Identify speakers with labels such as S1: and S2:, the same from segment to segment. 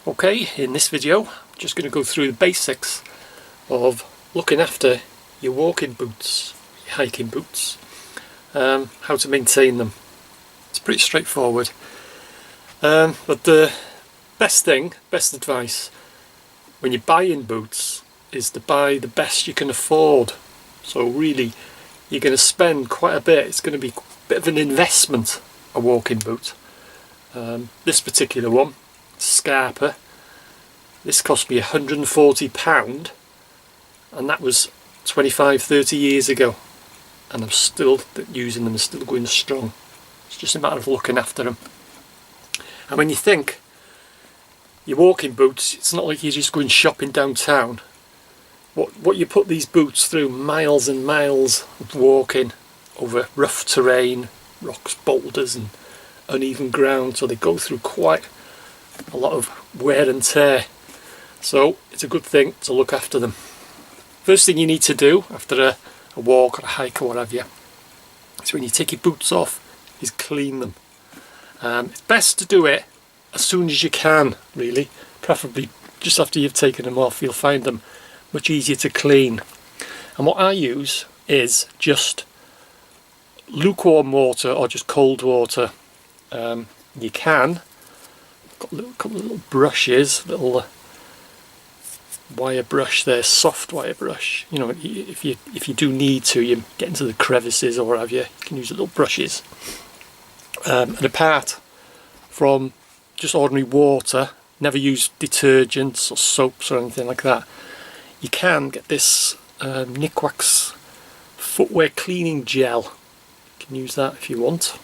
S1: Okay, in this video I'm just going to go through the basics of looking after your walking boots, your hiking boots, how to maintain them. It's pretty straightforward, but the best advice when you're buying boots is to buy the best you can afford. So really you're going to spend quite a bit. It's going to be a bit of an investment, a walking boot. This particular one, Scarpa, this cost me £140, and that was 25-30 years ago, and I'm still using them, still going strong. It's just a matter of looking after them. And when you think your walking boots, it's not like you're just going shopping downtown. What you put these boots through, miles and miles of walking over rough terrain, rocks, boulders and uneven ground, so they go through quite a lot of wear and tear. So it's a good thing to look after them. First thing you need to do after a walk or a hike or whatever, is when you take your boots off, is clean them. It's best to do it as soon as you can, really, preferably just after you've taken them off. You'll find them much easier to clean. And what I use is just lukewarm water or just cold water. You can, got a couple of little brushes, little wire brush there, soft wire brush. You know, if you do need to, you get into the crevices or whatever, you can use little brushes. And apart from just ordinary water, never use detergents or soaps or anything like that. You can get this Nikwax footwear cleaning gel. You can use that if you want.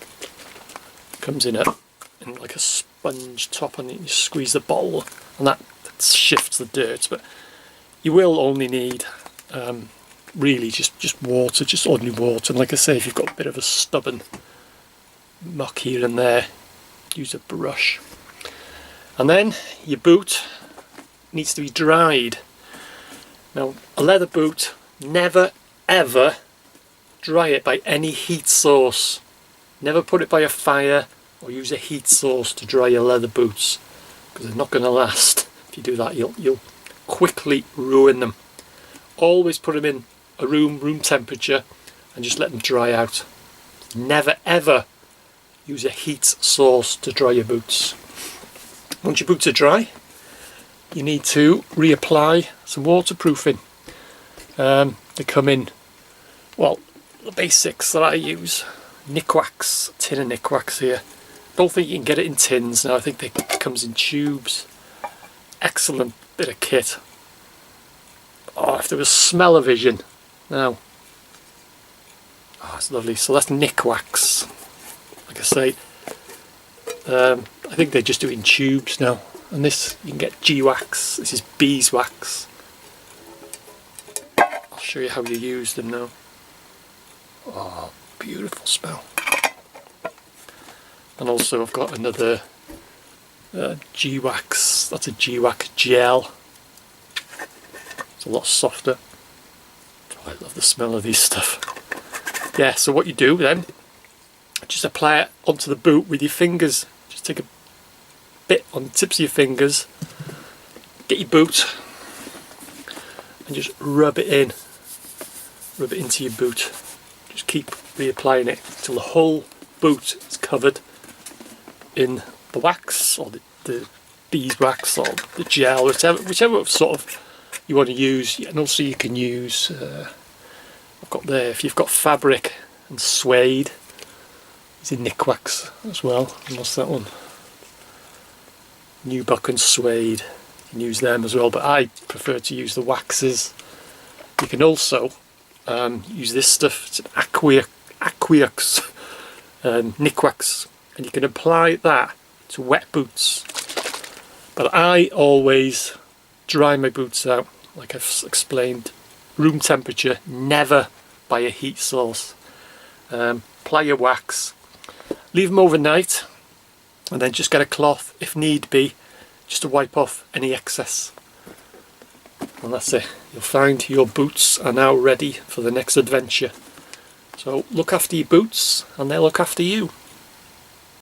S1: It comes in like a sponge top, and you squeeze the bottle and that shifts the dirt. But you will only need really just water, just ordinary water. And like I say, if you've got a bit of a stubborn muck here and there, use a brush. And then your boot needs to be dried. Now, a leather boot, never ever dry it by any heat source. Never put it by a fire or use a heat source to dry your leather boots, because they're not going to last. If you do that, you'll quickly ruin them. Always put them in a room temperature and just let them dry out. Never ever use a heat source to dry your boots. Once your boots are dry, you need to reapply some waterproofing. They come in, well, the basics that I use, Nikwax, tin of Nikwax here. Don't think you can get it in tins now, I think it comes in tubes. Excellent bit of kit. Oh, if there was smell-o-vision now. Oh, it's lovely. So that's Nikwax. Like I say, I think they just do it in tubes now. And this, you can get G-Wax. This is beeswax. I'll show you how you use them now. Oh, beautiful smell. And also I've got another G-Wax. That's a G-Wax gel. It's a lot softer. Oh, I love the smell of these stuff. Yeah, so what you do then, just apply it onto the boot with your fingers. Just take a bit on the tips of your fingers, get your boot and just rub it into your boot. Just keep reapplying it until the whole boot is covered in the wax or the beeswax or the gel, whichever sort of you want to use. And also you can use, I've got there, if you've got fabric and suede, it's in Nikwax as well. And what's that one? Nubuck and suede, you can use them as well, but I prefer to use the waxes. You can also use this stuff, it's an Aqueous Nikwax, and you can apply that to wet boots. But I always dry my boots out, like I've explained, room temperature, never by a heat source. Apply your wax, leave them overnight, and then just get a cloth, if need be, just to wipe off any excess. And that's it. You'll find your boots are now ready for the next adventure. So look after your boots and they'll look after you.